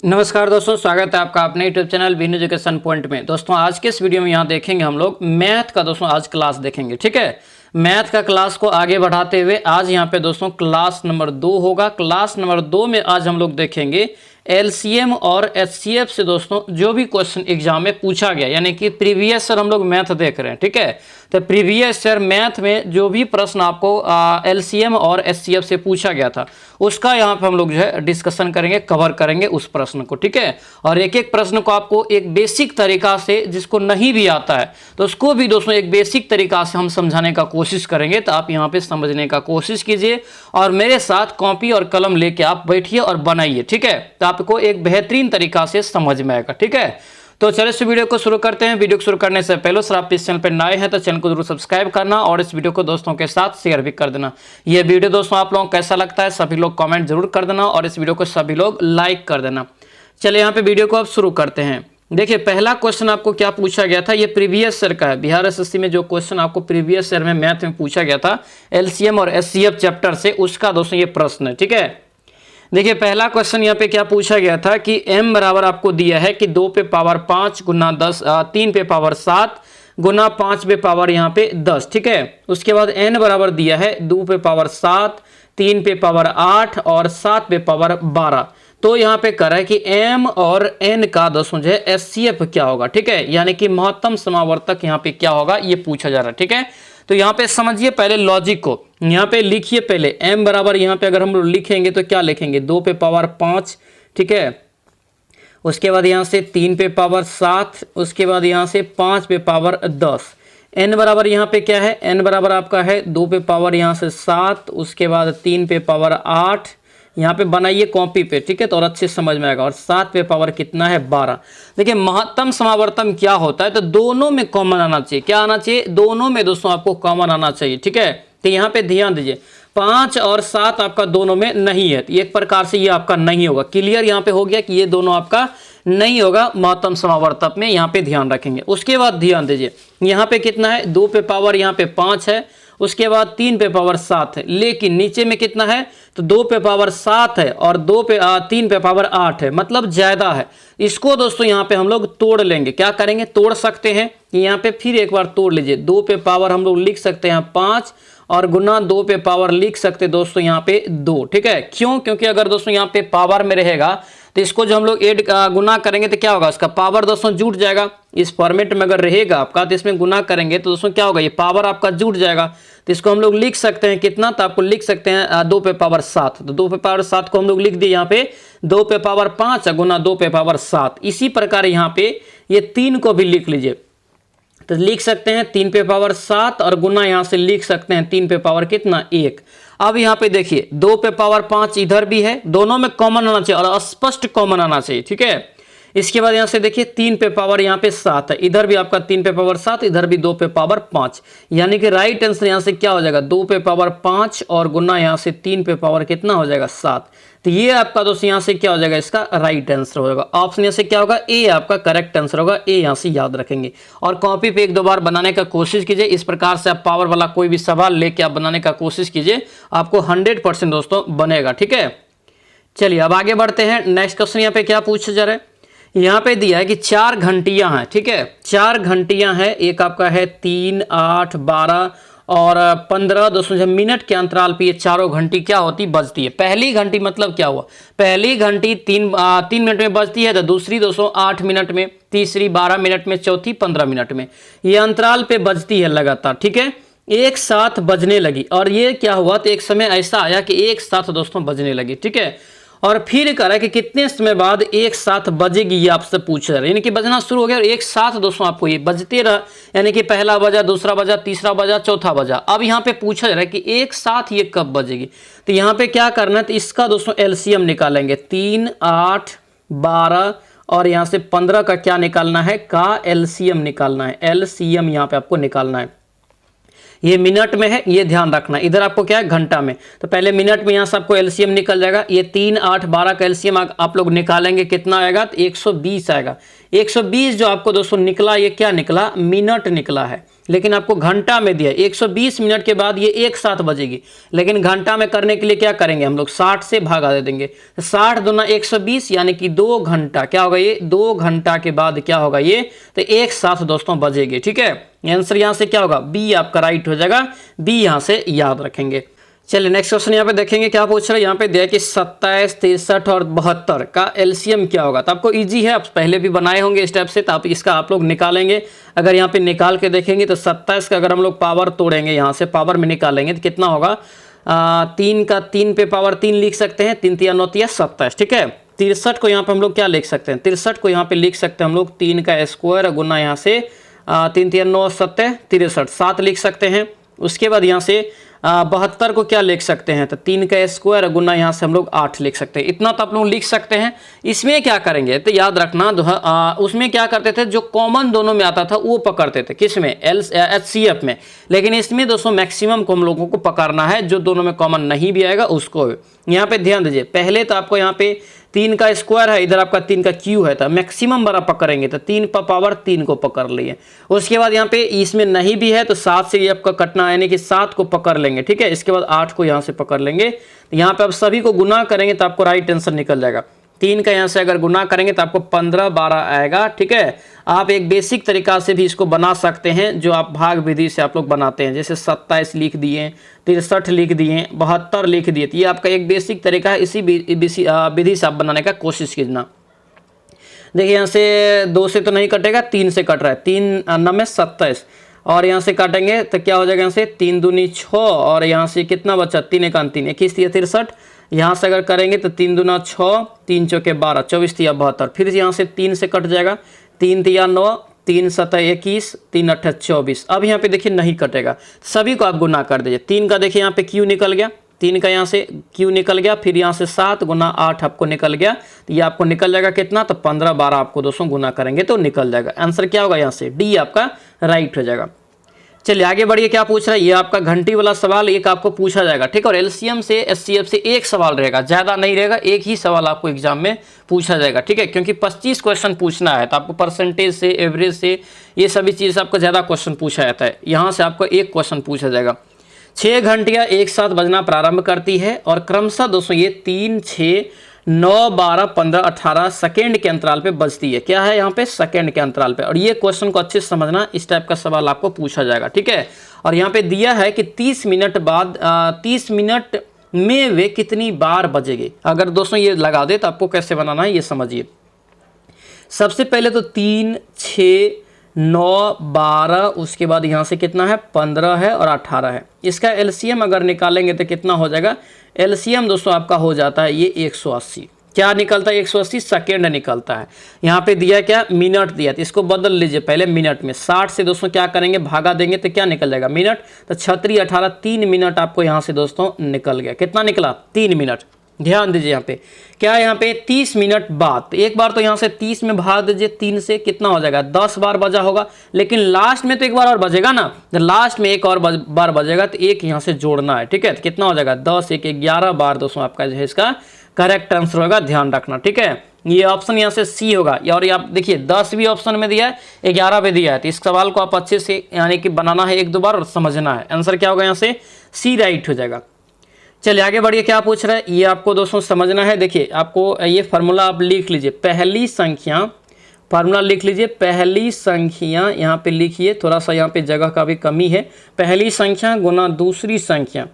नमस्कार दोस्तों, स्वागत है आपका अपने YouTube channel win education point में। दोस्तों आज के इस वीडियो में यहाँ देखेंगे हम लोग मैथ का दोस्तों आज क्लास देखेंगे। ठीक है, मैथ का क्लास को आगे बढ़ाते हुए आज यहाँ पे दोस्तों क्लास नंबर 2 होगा। क्लास नंबर 2 में आज हम लोग देखेंगे एलसीएम और एचसीएफ से दोस्तों जो भी क्वेश्चन एग्जाम में पूछा गया, यानी कि प्रीवियस ईयर हम लोग मैथ देख रहे हैं। ठीक है, तो प्रीवियस ईयर मैथ में जो भी प्रश्न आपको एलसीएम और एचसीएफ से पूछा गया था उसका यहाँ पे हम लोग जो है डिस्कशन करेंगे, कवर करेंगे उस प्रश्न को। ठीक है, और एक एक प्रश्न को आपको एक बेसिक तरीका से, जिसको नहीं भी आता है तो उसको भी दोस्तों एक बेसिक तरीका से हम समझाने का कोशिश करेंगे। तो आप यहाँ पे समझने का कोशिश कीजिए और मेरे साथ कॉपी और कलम लेके आप बैठिए और बनाइए। ठीक है, तो आपको एक बेहतरीन तरीका से समझ में आएगा। ठीक है, तो चलिए इस वीडियो को शुरू करते हैं। वीडियो को शुरू करने से पहले सर आप इस चैनल पर नए हैं तो चैनल को जरूर सब्सक्राइब करना और इस वीडियो को दोस्तों के साथ शेयर भी कर देना। ये वीडियो दोस्तों आप लोगों को कैसा लगता है सभी लोग कमेंट जरूर कर देना और इस वीडियो को सभी लोग लाइक कर देना। चलिए यहाँ पे वीडियो को अब शुरू करते हैं। देखिए पहला क्वेश्चन आपको क्या पूछा गया था, ये प्रीवियस ईयर का है। बिहार एसएससी में जो क्वेश्चन आपको प्रीवियस ईयर में मैथ में पूछा गया था एलसीएम और एचसीएफ चैप्टर से, उसका दोस्तों ये प्रश्न है। ठीक है, देखिए पहला क्वेश्चन यहाँ पे क्या पूछा गया था कि m बराबर आपको दिया है कि 2 पे पावर 5 गुना 10 3 पे पावर 7 गुना 5 पे पावर यहाँ पे 10। ठीक है, उसके बाद n बराबर दिया है 2 पे पावर 7 3 पे पावर 8 और 7 पे पावर 12। तो यहाँ पे कह रहा है कि m और n का दोस्तों जो है एचसीएफ क्या होगा। ठीक है, यानी कि महत्तम समावर्तक यहाँ पे क्या होगा ये पूछा जा रहा है। ठीक है, तो यहाँ पे समझिए पहले लॉजिक को, यहाँ पे लिखिए पहले m बराबर, यहाँ पे अगर हम लोग लिखेंगे तो क्या लिखेंगे 2 पे पावर 5। ठीक है, उसके बाद यहाँ से 3 पे पावर 7, उसके बाद यहाँ से 5 पे पावर 10। n बराबर यहाँ पे क्या है, n बराबर आपका है 2 पे पावर यहाँ से 7, उसके बाद 3 पे पावर 8। यहाँ पे बनाइए कॉपी पे। ठीक है, तो और अच्छे समझ में आएगा। और 7 पे पावर कितना है 12। देखिए महत्तम समावर्तन क्या होता है, तो दोनों में कॉमन आना चाहिए। क्या आना चाहिए, दोनों में दोस्तों आपको कॉमन आना चाहिए। ठीक है, तो यहाँ पे ध्यान दीजिए 5 और 7 आपका दोनों में नहीं है, तो एक प्रकार से ये आपका नहीं होगा। क्लियर यहाँ पे हो गया कि ये दोनों आपका नहीं होगा महत्तम समावर्तक में, यहाँ पे ध्यान रखेंगे। उसके बाद ध्यान दीजिए यहाँ पे कितना है 2 पे पावर यहाँ पे 5 है, उसके बाद 3 पे पावर 7 है, लेकिन नीचे में कितना है तो 2 पे पावर 7 है और 3 पे पावर 8 है, मतलब ज्यादा है। इसको दोस्तों यहाँ पे हम लोग तोड़ लेंगे। क्या करेंगे, तोड़ सकते हैं कि यहाँ पे फिर एक बार तोड़ लीजिए। 2 पे पावर हम लोग लिख सकते हैं 5 और गुना 2 पे पावर लिख सकते हैं दोस्तों यहाँ पे 2। ठीक है, क्यों, क्योंकि अगर दोस्तों यहाँ पे पावर में रहेगा तो इसको जो हम लोग गुना करेंगे तो क्या होगा, इसका पावर दोस्तों जुट जाएगा। इस फॉर्मेट में अगर रहेगा आपका तो इसमें गुना करेंगे तो दोस्तों क्या होगा, ये पावर आपका जुट जाएगा। तो इसको हम लोग लिख सकते हैं कितना, तो आपको लिख सकते हैं 2 पे पावर 7। तो 2 पे पावर 7 को हम लोग लिख दिए यहाँ पे 2 पे पावर 5 गुना 2 पे पावर 7। इसी प्रकार यहाँ पे ये 3 को भी लिख लीजिए, तो लिख सकते हैं 3 पे पावर 7 और गुना यहाँ से लिख सकते हैं 3 पे पावर कितना 1। अब यहाँ पे देखिए 2 पे पावर 5 इधर भी है, दोनों में कॉमन आना चाहिए और स्पष्ट कॉमन आना चाहिए। ठीक है, इसके बाद यहाँ से देखिए 3 पे पावर यहाँ पे 7 है, इधर भी आपका 3 पे पावर 7, इधर भी 2 पे पावर 5, यानी कि राइट आंसर यहाँ से क्या हो जाएगा 2 पे पावर 5 और गुना यहाँ से 3 पे पावर कितना हो जाएगा 7। तो ये आपका दोस्तों यहाँ से क्या हो जाएगा, इसका राइट आंसर हो जाएगा। ऑप्शन यहाँ से क्या होगा, ए आपका करेक्ट आंसर होगा। ए यहाँ से याद रखेंगे और कॉपी पे 1-2 बार बनाने का कोशिश कीजिए। इस प्रकार से आप पावर वाला कोई भी सवाल लेके आप बनाने का कोशिश कीजिए, आपको 100% दोस्तों बनेगा। ठीक है, चलिए अब आगे बढ़ते हैं। नेक्स्ट क्वेश्चन यहाँ पे क्या पूछा जा रहा है, यहाँ पे दिया है कि 4 घंटियां हैं। ठीक है, 4 घंटियां हैं, एक आपका है 3, 8, 12 और 15 दोस्तों जब मिनट के अंतराल पे ये चारों घंटी क्या होती बजती है। पहली घंटी मतलब क्या हुआ, पहली घंटी 3 मिनट में बजती है, तो दूसरी दोस्तों 8 मिनट में, तीसरी 12 मिनट में, चौथी 15 मिनट में, ये अंतराल पे बजती है लगातार। ठीक है, एक साथ बजने लगी और ये क्या हुआ, तो एक समय ऐसा आया कि एक साथ दोस्तों बजने लगी। ठीक है, और फिर कह रहा है कि कितने समय बाद एक साथ बजेगी, ये आपसे पूछ रहा है। यानी कि बजना शुरू हो गया और एक साथ दोस्तों आपको ये बजते रहा, यानी कि पहला बजा, दूसरा बजा, तीसरा बजा, चौथा बजा। अब यहाँ पे पूछा जा रहा है कि एक साथ ये कब बजेगी, तो यहाँ पे क्या करना है, तो इसका दोस्तों एलसीएम निकालेंगे। 3, 8, 12 और यहाँ से 15 का क्या निकालना है, का एलसीएम निकालना है। एलसीएम यहाँ पे आपको निकालना है। ये मिनट में है, ये ध्यान रखना। इधर आपको क्या है घंटा में, तो पहले मिनट में यहाँ से आपको एलसीएम निकल जाएगा। ये 3, 8, 12 का एलसीएम आप लोग निकालेंगे, कितना आएगा, तो 120 आएगा। 120 जो आपको दोस्तों निकला, ये क्या निकला, मिनट निकला है। लेकिन आपको घंटा में दिया 120 मिनट के बाद ये एक साथ बजेगी, लेकिन घंटा में करने के लिए क्या करेंगे हम लोग 60 से भागा दे देंगे। 60 दूना 120 यानी कि 2 घंटा क्या होगा, ये 2 घंटा के बाद क्या होगा ये, तो एक साथ दोस्तों बजेगी। ठीक है, आंसर यहाँ से क्या होगा, बी आपका राइट हो जाएगा, बी यहाँ से याद रखेंगे। चलिए नेक्स्ट क्वेश्चन यहाँ पे देखेंगे क्या पूछ रहा है। यहाँ पे दिया कि 27, 63 और 72 का एलसीएम क्या होगा। तो आपको इजी है, आप पहले भी बनाए होंगे इस टाइप से, तो इसका आप लोग निकालेंगे। अगर यहाँ पे निकाल के देखेंगे तो 27 का अगर हम लोग पावर तोड़ेंगे, यहाँ से पावर में निकालेंगे तो कितना होगा, 3 का 3 पे पावर 3 लिख सकते हैं, 3 3 9 27। ठीक है, 63 को यहाँ पे हम लोग क्या लिख सकते हैं, 63 को यहाँ पे लिख सकते हैं हम लोग 3 का स्क्वायर गुना यहाँ से 3 3 9 7 63 7 लिख सकते हैं। उसके बाद यहाँ से 72 को क्या लिख सकते हैं, तो 3 का स्क्वायर गुना यहाँ से हम लोग 8 लिख सकते हैं। इतना तो आप लोग लिख सकते हैं। इसमें क्या करेंगे तो याद रखना, उसमें क्या करते थे, जो कॉमन दोनों में आता था वो पकड़ते थे, किस में, HCF में। लेकिन इसमें दोस्तों मैक्सिमम को हम लोगों को पकड़ना है, जो दोनों में कॉमन नहीं भी आएगा उसको। यहाँ पे ध्यान दीजिए, पहले तो आपको यहाँ पे 3 का स्क्वायर है, इधर आपका 3 का क्यू है, तो मैक्सिमम बड़ा पकड़ेंगे तो 3 पर पावर 3 को पकड़ लिए। उसके बाद यहाँ पे इसमें नहीं भी है तो 7 से ये आपका कटना, यानी कि 7 को पकड़ लेंगे। ठीक है, इसके बाद 8 को यहाँ से पकड़ लेंगे। यहाँ पे आप सभी को गुना करेंगे तो आपको राइट आंसर निकल जाएगा। 3 का यहाँ से अगर गुना करेंगे तो आपको 15 12 आएगा। ठीक है, आप एक बेसिक तरीका से भी इसको बना सकते हैं, जो आप भाग विधि से आप लोग बनाते हैं, जैसे 27 लिख दिए, 63 लिख दिए, 72 लिख दिए। तो ये आपका एक बेसिक तरीका है, इसी विधि से आप बनाने का कोशिश कीजिए। देखिए यहाँ से 2 से तो नहीं कटेगा, 3 से कट रहा है, 3 9 27 और यहाँ से काटेंगे तो क्या हो जाएगा, यहाँ से 3 दूनी 6 और यहाँ से कितना बचा, 3 1 3 21 63। यहाँ से अगर करेंगे तो 3 दूना 6 3 चौके 12 24 72। फिर यहाँ से 3 से कट जाएगा, 3 3 9 3 7 21 3 8 24। अब यहाँ पे देखिए नहीं कटेगा, सभी को आप गुना कर दीजिए। 3 का देखिए यहाँ पे क्यू निकल गया, 3 का यहाँ से क्यू निकल गया, फिर यहाँ से 7 गुना 8 आपको निकल गया। तो ये आपको निकल जाएगा कितना, तो 15 12 आपको दोस्तों गुना करेंगे तो निकल जाएगा। आंसर क्या होगा, यहाँ से डी आपका राइट हो जाएगा। चलिए आगे बढ़िए, क्या पूछ रहा है, ये आपका घंटी वाला सवाल एक आपको पूछा जाएगा। ठीक है, और एलसीएम से एचसीएफ से एक सवाल रहेगा, ज़्यादा नहीं रहेगा, एक ही सवाल आपको एग्जाम में पूछा जाएगा। ठीक है, क्योंकि 25 क्वेश्चन पूछना है तो आपको परसेंटेज से, एवरेज से, ये सभी चीज़ आपको ज़्यादा क्वेश्चन पूछा जाता है। यहाँ से आपको एक क्वेश्चन पूछा जाएगा। 6 घंटियाँ एक साथ बजना प्रारंभ करती है और क्रमशः दोस्तों ये 3 6 9 12 15 18 सेकेंड के अंतराल पे बजती है। क्या है यहाँ पे, सेकेंड के अंतराल पे। और ये क्वेश्चन को अच्छे से समझना, इस टाइप का सवाल आपको पूछा जाएगा। ठीक है, और यहाँ पे दिया है कि 30 मिनट बाद 30 मिनट में वे कितनी बार बजेगी। अगर दोस्तों ये लगा दे तो आपको कैसे बनाना है ये समझिए। सबसे पहले तो 3 6 9 12, उसके बाद यहाँ से कितना है 15 है और 18 है। इसका एलसीएम अगर निकालेंगे तो कितना हो जाएगा, एलसीएम दोस्तों आपका हो जाता है ये 180। क्या निकलता है, 180 सेकेंड निकलता है। यहाँ पे दिया क्या, मिनट दिया, तो इसको बदल लीजिए पहले मिनट में। 60 से दोस्तों क्या करेंगे, भागा देंगे तो क्या निकल जाएगा, मिनट। तो 36 18 3 मिनट आपको यहाँ से दोस्तों निकल गया। कितना निकला, 3 मिनट। ध्यान दीजिए यहाँ पे क्या है, यहाँ पे 30 मिनट बाद, एक बार तो यहाँ से 30 में भाग दीजिए 3 से, कितना हो जाएगा, 10 बार बजा होगा। लेकिन लास्ट में तो एक बार और बजेगा ना, लास्ट में एक और बार बजेगा तो एक यहाँ से जोड़ना है। ठीक है, तो कितना हो जाएगा, 10 1 11 बार दोस्तों आपका जो है इसका करेक्ट आंसर होगा, ध्यान रखना। ठीक है, ये ऑप्शन यहाँ से सी होगा। और आप देखिए 10 भी ऑप्शन में दिया है, 11 भी दिया है। तो इस सवाल को आप अच्छे से यानी कि बनाना है 1 2 बार और समझना है। आंसर क्या होगा, यहाँ से सी राइट हो जाएगा। चलिए आगे बढ़िए, क्या पूछ रहा है ये आपको दोस्तों समझना है। देखिए आपको ये फार्मूला आप लिख लीजिए, पहली संख्या, फार्मूला लिख लीजिए, पहली संख्या यहाँ पे लिखिए, थोड़ा सा यहाँ पे जगह का भी कमी है। पहली संख्या गुना दूसरी संख्या,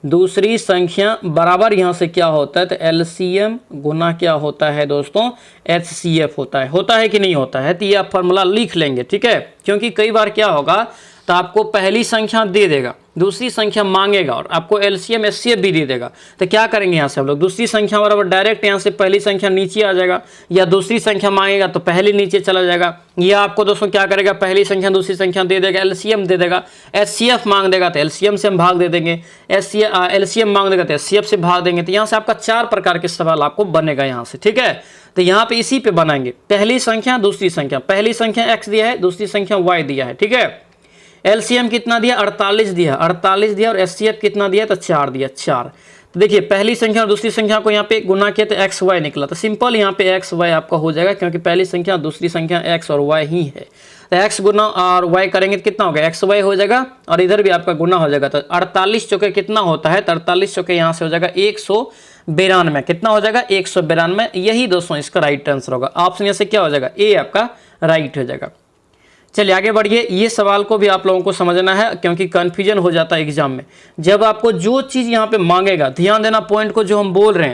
दूसरी संख्या बराबर यहाँ से क्या होता है, तो एलसीएम गुना क्या होता है दोस्तों, एचसीएफ होता है कि नहीं होता है। तो ये आप फार्मूला लिख लेंगे। ठीक है, क्योंकि कई बार क्या होगा, तो आपको पहली संख्या दे देगा, दूसरी संख्या मांगेगा और आपको एलसीएम एचसीएफ भी दे देगा। तो क्या करेंगे यहाँ से हम लोग, दूसरी संख्या बराबर डायरेक्ट यहाँ से पहली संख्या नीचे आ जाएगा, या दूसरी संख्या मांगेगा तो पहली नीचे चला जाएगा। या आपको दोस्तों क्या करेगा, पहली संख्या दूसरी संख्या दे देगा, एलसीएम दे देगा। एचसीएफ मांग देगा तो एलसीएम से हम भाग दे देंगे, एलसीएम मांग देगा तो एचसीएफ से भाग देंगे। तो यहाँ से आपका 4 प्रकार के सवाल आपको बनेगा यहाँ से। ठीक है, तो यहाँ पे इसी पे बनाएंगे, पहली संख्या दूसरी संख्या, पहली संख्या x दिया है, दूसरी संख्या y दिया है। ठीक है, एलसीएम कितना दिया, 48 दिया, 48 दिया, और एचसीएफ कितना दिया, तो 4 दिया, 4। तो देखिए पहली संख्या और दूसरी संख्या को यहाँ पे गुना किया तो एक्स वाई निकला, तो सिंपल यहाँ पे एक्स वाई आपका हो जाएगा, क्योंकि पहली संख्या और दूसरी संख्या एक्स और वाई ही है। तो एक्स गुना और वाई करेंगे तो कितना होगा, एक्स वाई हो जाएगा, और इधर भी आपका गुना हो जाएगा। तो 48 चौके कितना होता है, तो 48 चौके यहाँ से हो जाएगा 192, कितना हो जाएगा 192। यही दोस्तों इसका राइट आंसर होगा। ऑप्शन यहाँ से क्या हो जाएगा, ए आपका राइट हो जाएगा। चलिए आगे बढ़िए, ये सवाल को भी आप लोगों को समझना है, क्योंकि कन्फ्यूजन हो जाता है एग्जाम में। जब आपको जो चीज़ यहाँ पे मांगेगा, ध्यान देना पॉइंट को, जो हम बोल रहे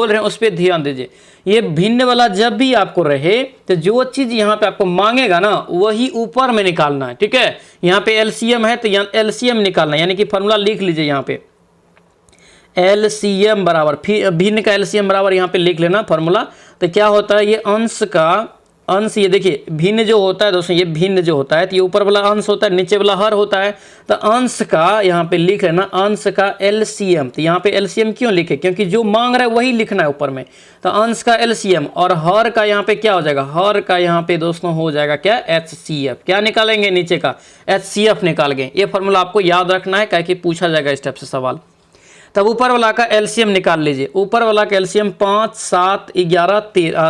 हैं उस पर ध्यान दीजिए। ये भिन्न वाला जब भी आपको रहे, तो जो चीज़ यहाँ पे आपको मांगेगा ना, वही ऊपर में निकालना है, ठीक है। यहाँ पे एलसीएम है तो यहाँ एलसीएम निकालना है, यानी कि फॉर्मूला लिख लीजिए यहाँ पे, एलसीएम बराबर, फिर भिन्न का एलसीएम बराबर यहाँ पे लिख लेना फॉर्मूला। तो क्या होता है, ये अंश का अंश, ये देखिए भिन्न जो होता है दोस्तों, ये भिन्न जो होता है तो ये ऊपर वाला अंश होता है, नीचे वाला हर होता है। तो अंश का यहाँ पे लिख लेना, अंश का एलसीएम। तो यहाँ पे एलसीएम क्यों लिखे, क्योंकि जो मांग रहा है वही लिखना है ऊपर में। तो अंश का एलसीएम, और हर का यहाँ पे क्या हो जाएगा, हर का यहाँ पे दोस्तों हो जाएगा क्या, एचसीएफ। क्या निकालेंगे, नीचे का एचसीएफ निकालेंगे। ये फॉर्मूला आपको याद रखना है, क्या कि पूछा जाएगा इस टाइप से सवाल। तब ऊपर वाला का एलसीएम निकाल लीजिए। ऊपर वाला का एलसीएम 5, 7, 11,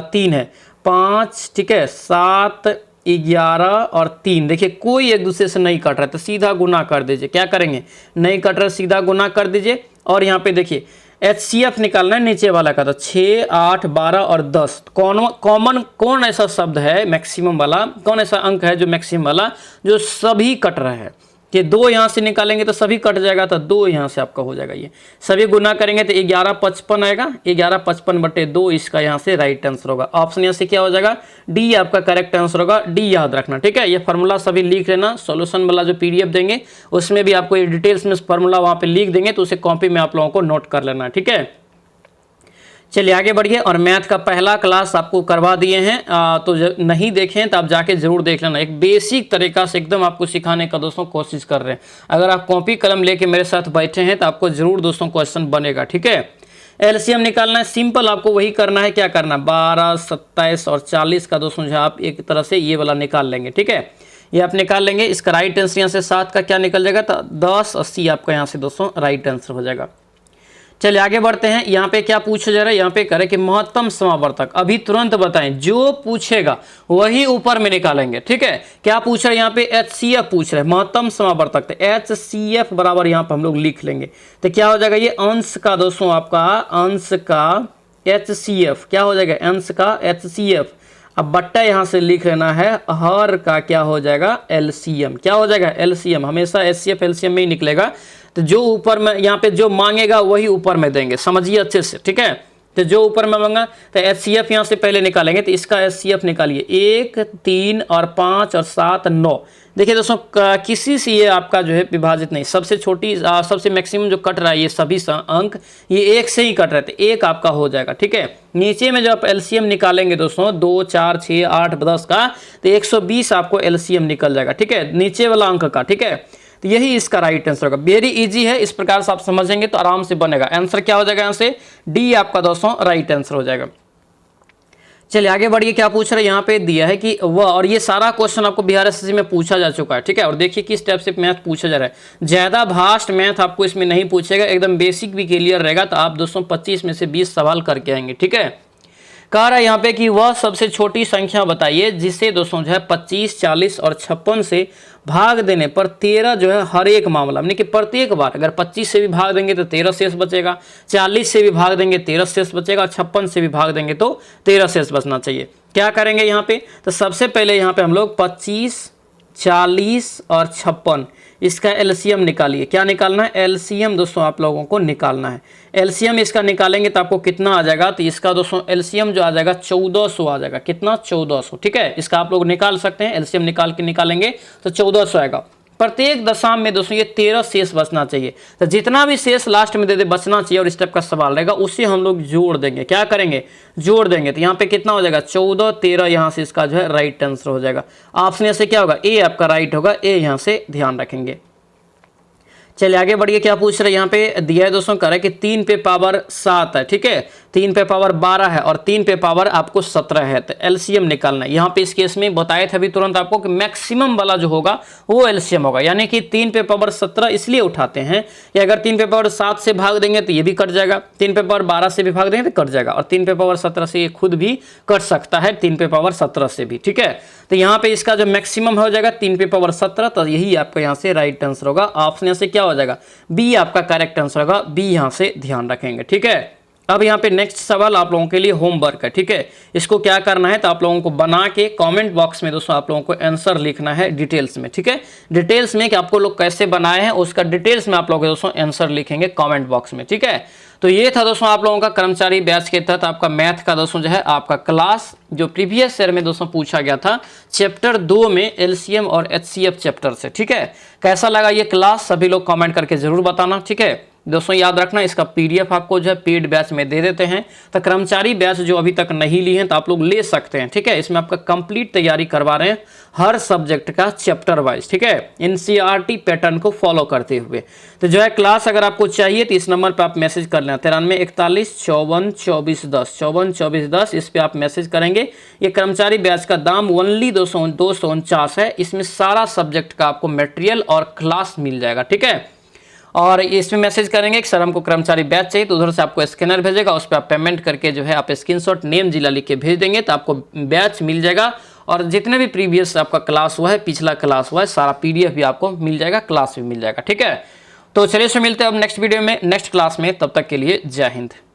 3 है, 5, ठीक है, 7, 11 और 3। देखिए कोई एक दूसरे से नहीं कट रहा है, तो सीधा गुना कर दीजिए। क्या करेंगे, नहीं कट रहा, सीधा गुना कर दीजिए। और यहाँ पे देखिए एचसीएफ निकालना है नीचे वाला का, तो 6, 8, 12 और 10। कॉमन कौन ऐसा शब्द है मैक्सिमम वाला, कौन ऐसा अंक है जो मैक्सिमम वाला, जो सभी कट रहा है। कि 2 यहाँ से निकालेंगे तो सभी कट जाएगा, तो 2 यहाँ से आपका हो जाएगा। ये सभी गुना करेंगे तो 1155 आएगा, 1155/2 इसका यहाँ से राइट आंसर होगा। ऑप्शन यहाँ से क्या हो जाएगा, डी आपका करेक्ट आंसर होगा। डी याद रखना, ठीक है। ये फार्मूला सभी लिख लेना, सॉल्यूशन वाला जो पीडीएफ देंगे उसमें भी आपको ये डिटेल्स में फार्मूला वहाँ पे लिख देंगे, तो उसे कॉपी में आप लोगों को नोट कर लेना, ठीक है। चलिए आगे बढ़िए, और मैथ का पहला क्लास आपको करवा दिए हैं, तो नहीं देखें तो आप जाके जरूर देख लेना। एक बेसिक तरीका से एकदम आपको सिखाने का दोस्तों कोशिश कर रहे हैं। अगर आप कॉपी कलम लेके मेरे साथ बैठे हैं तो आपको जरूर दोस्तों क्वेश्चन बनेगा, ठीक है। एलसीएम निकालना है, सिंपल आपको वही करना है। क्या करना, 12, 27 और 40 का दोस्तों जो आप एक तरह से ये वाला निकाल लेंगे, ठीक है। ये आप निकाल लेंगे। इसका राइट आंसर यहाँ से 7 का क्या निकल जाएगा, तो 10, 80 आपका यहाँ से दोस्तों राइट आंसर हो जाएगा। चलिए आगे बढ़ते हैं। यहाँ पे क्या पूछा जा रहा है, यहाँ पे करें कि महत्तम समावर्तक, अभी तुरंत बताएं, जो पूछेगा वही ऊपर में निकालेंगे, ठीक है। क्या पूछ रहा है, यहाँ पे एचसीएफ पूछ रहा है, महत्तम समावर्तक। तो एचसीएफ बराबर यहाँ पे हम लोग लिख लेंगे, तो क्या हो जाएगा, ये अंश का दोस्तों आपका अंश का एचसीएफ क्या हो जाएगा, अंश का एचसीएफ। अब बट्टा यहाँ से लिख लेना है, हर का क्या हो जाएगा, एलसीएम। क्या हो जाएगा, एलसीएम। हमेशा एचसीएफ एलसीएम में ही निकलेगा, तो जो ऊपर में यहाँ पे जो मांगेगा वही ऊपर में देंगे, समझिए अच्छे से, ठीक है। तो जो ऊपर में मांगा तो एचसीएफ यहाँ से पहले निकालेंगे, तो इसका एचसीएफ निकालिए, 1, 3 और 5 और 7, 9। देखिए दोस्तों किसी से ये आपका जो है विभाजित नहीं, सबसे छोटी सबसे मैक्सिमम जो कट रहा है ये सभी अंक ये 1 से ही कट रहे थे, 1 आपका हो जाएगा, ठीक है। नीचे में जो आप एलसीएम निकालेंगे दोस्तों 2, 4, 6, 8, 10 का, तो 120 आपको एलसीएम निकल जाएगा, ठीक है, नीचे वाला अंक का, ठीक है। तो यही इसका राइट आंसर होगा। वेरी इजी है, इस प्रकार से आप समझेंगे तो आराम से बनेगा। आंसर क्या हो जाएगा, यहाँ से डी आपका दोस्तों राइट आंसर हो जाएगा। चलिए आगे बढ़िए, क्या पूछ रहे हैं, यहाँ पे दिया है कि वह, और ये सारा क्वेश्चन आपको बिहार एसएससी में पूछा जा चुका है, ठीक है। और देखिए किस टाइप से मैथ पूछा जा रहा है, ज्यादा भास्ट मैथ आपको इसमें नहीं पूछेगा, एकदम बेसिक भी क्लियर रहेगा। तो आप दोस्तों 25 में से 20 सवाल करके आएंगे, ठीक है। कह रहा है यहाँ पे कि वह सबसे छोटी संख्या बताइए जिसे दोस्तों जो है 25, 40 और 56 से भाग देने पर 13 जो है हर एक मामला, यानी कि प्रत्येक बार अगर 25 से भी भाग देंगे तो 13 शेष बचेगा, 40 से भी भाग देंगे 13 शेष बचेगा, और 56 से भी भाग देंगे तो 13 शेष बचना चाहिए। क्या करेंगे यहाँ पे, तो सबसे पहले यहाँ पे हम लोग 25, 40 और 56 इसका एलसीएम निकालिए। क्या निकालना है, एलसीएम दोस्तों आप लोगों को निकालना है। एलसीएम इसका निकालेंगे तो आपको कितना आ जाएगा, तो इसका दोस्तों एलसीएम जो आ जाएगा 1400 आ जाएगा। कितना, 1400, ठीक है। इसका आप लोग निकाल सकते हैं, एलसीएम निकाल के निकालेंगे तो 1400 आएगा। प्रत्येक दशम में दोस्तों ये 13 शेष बचना चाहिए, तो जितना भी शेष लास्ट में दे दे बचना चाहिए, और इस टाइप का सवाल रहेगा उसे हम लोग जोड़ देंगे। क्या करेंगे, जोड़ देंगे। तो यहाँ पे कितना हो जाएगा, 14, 13, यहाँ से इसका जो है राइट आंसर हो जाएगा। ऑप्शन यहाँ से क्या होगा, ए आपका राइट होगा, ए यहाँ से ध्यान रखेंगे। चलिए आगे बढ़िए, क्या पूछ रहे हैं यहाँ पे दिया है दोस्तों, कह रहा है कि 3 पे पावर 7 है, ठीक है। 3 पे पावर 12 है और 3 पे पावर आपको 17 है, तो एलसीएम निकालना है। यहाँ पे इस केस में बताए थे अभी तुरंत आपको कि मैक्सिमम वाला जो होगा वो एलसीएम होगा, यानी कि 3 पे पावर 17 इसलिए उठाते हैं कि अगर 3 पे पावर 7 से भाग देंगे तो ये भी कट जाएगा, 3 पे पावर 12 से भी भाग देंगे तो कट जाएगा, और 3 पे पावर 17 से ये खुद भी कट सकता है 3 पे पावर 17 से भी, ठीक है। तो यहाँ पे इसका जो मैक्सिमम हो जाएगा 3 पे पावर 17, तो यही आपका यहाँ से राइट आंसर होगा। ऑप्शन यहाँ से क्या हो जाएगा, बी आपका करेक्ट आंसर होगा, बी यहाँ से ध्यान रखेंगे, ठीक है। अब यहाँ पे नेक्स्ट सवाल आप लोगों के लिए होमवर्क है, ठीक है। इसको क्या करना है तो आप लोगों को बना के कमेंट बॉक्स में दोस्तों आप लोगों को आंसर लिखना है डिटेल्स में, ठीक है। डिटेल्स में कि आपको लोग कैसे बनाए हैं उसका डिटेल्स में आप लोग दोस्तों आंसर लिखेंगे कमेंट बॉक्स में, ठीक है। तो ये था दोस्तों आप लोगों का कर्मचारी बैच के तहत आपका मैथ का दोस्तों जो है आपका क्लास, जो प्रीवियस ईयर में दोस्तों पूछा गया था चैप्टर 2 में एलसीएम और एचसीएफ चैप्टर से, ठीक है। कैसा लगा ये क्लास सभी लोग कमेंट करके जरूर बताना, ठीक है। दोस्तों याद रखना इसका पीडीएफ आपको जो है पेड बैच में दे देते हैं, तो कर्मचारी बैच जो अभी तक नहीं ली हैं तो आप लोग ले सकते हैं, ठीक है। इसमें आपका कंप्लीट तैयारी करवा रहे हैं हर सब्जेक्ट का चैप्टर वाइज, ठीक है, एनसीईआरटी पैटर्न को फॉलो करते हुए। तो जो है क्लास अगर आपको चाहिए तो इस नंबर पर आप मैसेज कर लेना 9341542410 542410, इस पर आप मैसेज करेंगे। ये कर्मचारी बैच का दाम ओनली 249 है, इसमें सारा सब्जेक्ट का आपको मटेरियल और क्लास मिल जाएगा, ठीक है। और इसमें मैसेज करेंगे कि सर हमको कर्मचारी बैच चाहिए, तो उधर से आपको स्कैनर भेजेगा, उस पर आप पेमेंट करके जो है आप स्क्रीनशॉट नेम जिला लिख के भेज देंगे तो आपको बैच मिल जाएगा। और जितने भी प्रीवियस आपका क्लास हुआ है, पिछला क्लास हुआ है, सारा पीडीएफ भी आपको मिल जाएगा, क्लास भी मिल जाएगा, ठीक है। तो चलिए मिलते हैं अब नेक्स्ट वीडियो में नेक्स्ट क्लास में, तब तक के लिए जय हिंद।